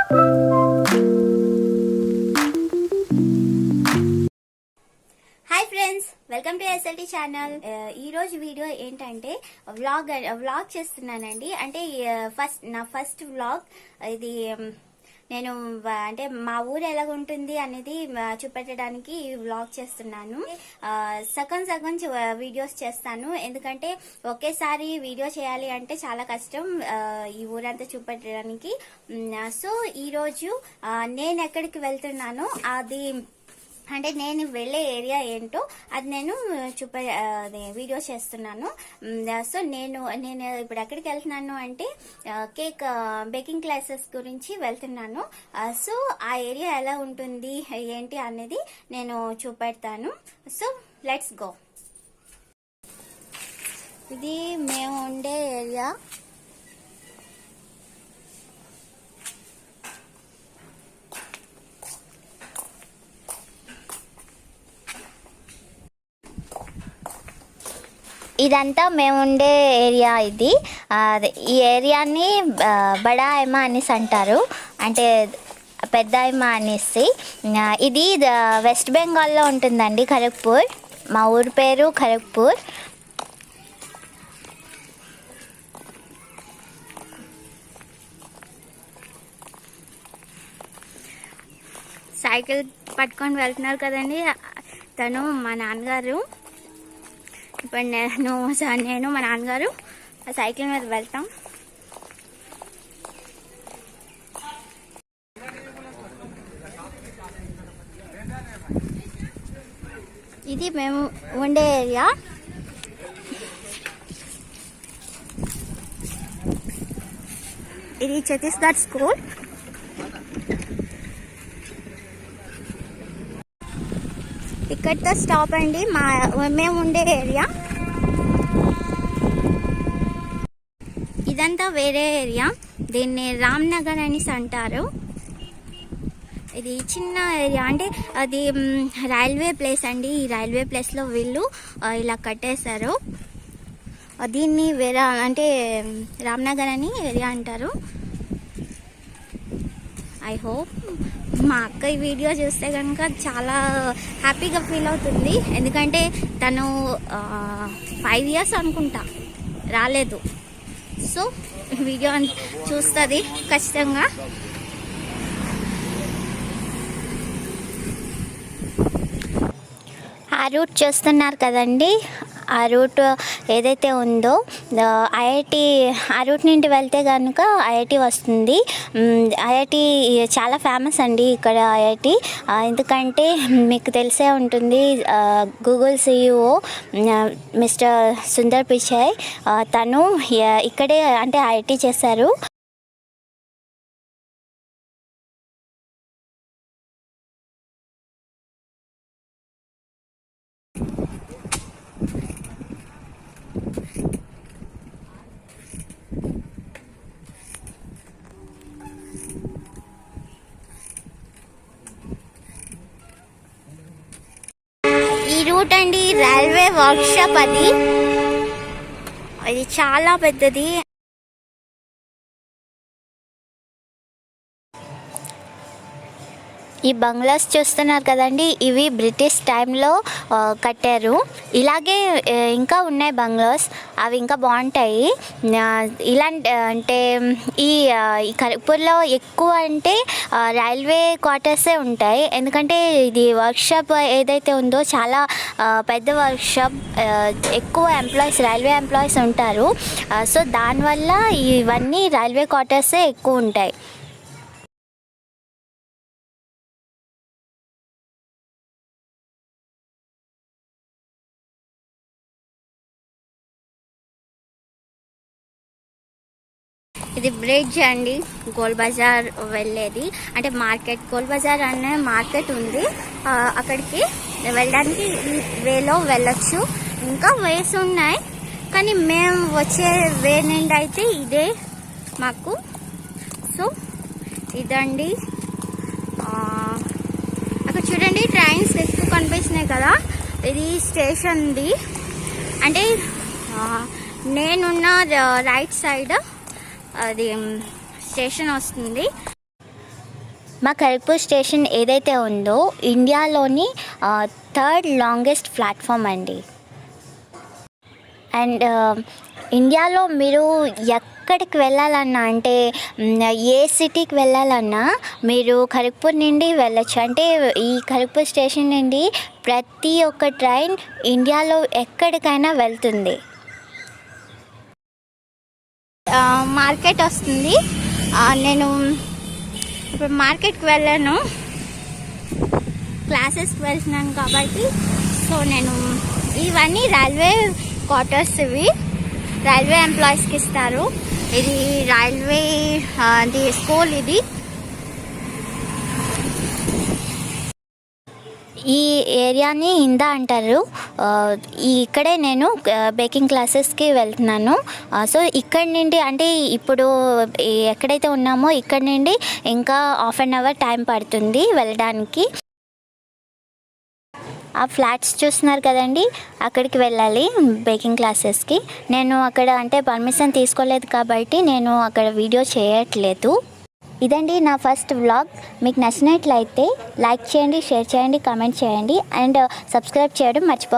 Hi friends, welcome to SLT channel. ఈ రోజు video ఏంటంటే వ్లాగ్ చేస్తున్నానండి. అంటే నా ఫస్ట్ వ్లాగ్ ఇది. నేను అంటే మా ఊరు ఎలాగుంటుంది అనేది చూపెట్టడానికి వ్లాగ్ చేస్తున్నాను. సగం వీడియోస్ చేస్తాను, ఎందుకంటే ఒకేసారి వీడియో చేయాలి అంటే చాలా కష్టం ఈ ఊరంతా చూపెట్టడానికి. సో ఈరోజు నేను ఎక్కడికి వెళ్తున్నానో అది, అంటే నేను వెళ్ళే ఏరియా ఏంటో అది నేను వీడియో చేస్తున్నాను. సో నేను ఇప్పుడు ఎక్కడికి వెళ్తున్నాను అంటే కేక్ బేకింగ్ క్లాసెస్ గురించి వెళ్తున్నాను. సో ఆ ఏరియా ఎలా ఉంటుంది ఏంటి అనేది నేను చూపెడతాను. So let's go. ఇది మేము ఉండే ఏరియా. ఇదంతా మేము ఉండే ఏరియా. ఇది ఈ ఏరియాని బడాయమా అనేసి అంటారు, అంటే పెద్దాయమా అనేసి. ఇది వెస్ట్ బెంగాల్లో ఉంటుందండి, ఖరగ్పూర్. మా ఊరి పేరు ఖరగ్పూర్. సైకిల్ పట్టుకొని వెళ్తున్నారు కదండి తను, మా నాన్నగారు. ఇప్పుడు నేను మా నాన్నగారు ఆ సైకిల్ మీద వెళ్తాం. ఇది మేము ఉండే ఏరియా. ఇది ఛత్తీస్గఢ్ స్కూల్. ఇక్కడితో స్టాప్ అండి మేము ఉండే ఏరియా. ఇదంతా వేరే ఏరియా, దీన్ని రామ్నగర్ అనేసి అంటారు. ఇది చిన్న ఏరియా, అంటే అది రైల్వే ప్లేస్ అండి. ఈ రైల్వే ప్లేస్లో వీళ్ళు ఇలా కట్టేశారు. దీన్ని వేరే అంటే రామ్నగర్ అని ఏరియా అంటారు. ఐ హోప్ మా అక్క ఈ వీడియో చూస్తే కనుక చాలా హ్యాపీగా ఫీల్ అవుతుంది, ఎందుకంటే తను 5 years అనుకుంటా రాలేదు. సో వీడియో చూస్తుంది ఖచ్చితంగా. ఆ రూట్ చూస్తున్నారు కదండి, ఆ రూట్ ఏదైతే ఉందో ఐఐటి, ఆ రూట్ నుండి వెళ్తే కనుక ఐఐటి వస్తుంది. ఐఐటి చాలా ఫేమస్ అండి ఇక్కడ ఐఐటి, ఎందుకంటే మీకు తెలిసే ఉంటుంది Google CEO mister Sundar Pichai, తను ఇక్కడే అంటే ఐఐటి చేశారు. ఈ రూట్ అండి రైల్వే వర్క్షాప్. అది చాలా పెద్దది. ఈ బంగ్లాస్ చూస్తున్నారు కదండి, ఇవి బ్రిటిష్ టైంలో కట్టారు. ఇలాగే ఇంకా ఉన్నాయి బంగ్లాస్, అవి ఇంకా బాగుంటాయి. ఇలాంటి అంటే ఈ ఖరగ్పూర్లో ఎక్కువ అంటే రైల్వే క్వార్టర్సే ఉంటాయి, ఎందుకంటే ఇది వర్క్షాప్ ఏదైతే ఉందో చాలా పెద్ద వర్క్షాప్. ఎక్కువ రైల్వే ఎంప్లాయీస్ ఉంటారు. సో దానివల్ల ఇవన్నీ రైల్వే క్వార్టర్సే ఎక్కువ ఉంటాయి. ఇది బ్రిడ్జ్ అండి, గోల్ బజార్ వెళ్ళేది. అంటే మార్కెట్, గోల్ బజార్ అనే మార్కెట్ ఉంది, అక్కడికి వెళ్ళడానికి ఈ వేలో వెళ్ళొచ్చు. ఇంకా వేస్ ఉన్నాయి, కానీ మేము వచ్చే వే నుండి అయితే ఇదే మాకు. సో ఇదండి, అక్కడ చూడండి ట్రైన్స్ ఎక్కువ కనిపిస్తున్నాయి కదా, ఇది స్టేషన్ది. అంటే నేనున్న రైట్ సైడ్ అది స్టేషన్ వస్తుంది. మా ఖరగ్పూర్ స్టేషన్ ఏదైతే ఉందో ఇండియాలోని థర్డ్ లాంగెస్ట్ ప్లాట్ఫామ్ అండి. అండ్ ఇండియాలో మీరు ఎక్కడికి వెళ్ళాలన్నా అంటే ఏ సిటీకి వెళ్ళాలన్నా మీరు ఖరగ్పూర్ నుండి వెళ్ళచ్చు. అంటే ఈ ఖరగ్పూర్ స్టేషన్ నుండి ప్రతి ఒక్క ట్రైన్ ఇండియాలో ఎక్కడికైనా వెళ్తుంది. మార్కెట్ వస్తుంది. నేను ఇప్పుడు మార్కెట్కి వెళ్ళాను, క్లాసెస్కి వెళ్తున్నాను కాబట్టి. సో నేను ఇవన్నీ రైల్వే క్వార్టర్స్, ఇవి రైల్వే ఎంప్లాయీస్కి ఇస్తారు. ఇది రైల్వే స్కూల్. ఇది ఈ ఏరియాని ఇందా అంటారు. ఇక్కడే నేను బేకింగ్ క్లాసెస్కి వెళ్తున్నాను. సో ఇక్కడి నుండి అంటే ఇప్పుడు ఎక్కడైతే ఉన్నామో ఇక్కడ నుండి ఇంకా హాఫ్ అన్ అవర్ టైం పడుతుంది వెళ్ళడానికి. ఆ ఫ్లాట్స్ చూస్తున్నారు కదండి, అక్కడికి వెళ్ళాలి బేకింగ్ క్లాసెస్కి. నేను అక్కడ అంటే పర్మిషన్ తీసుకోలేదు కాబట్టి నేను అక్కడ వీడియో చేయట్లేదు. ఇదండి నా ఫస్ట్ వ్లాగ్. మీకు నచ్చినట్లయితే లైక్ చేయండి, షేర్ చేయండి, కామెంట్ చేయండి అండ్ సబ్స్క్రైబ్ చేయడం మర్చిపోకండి.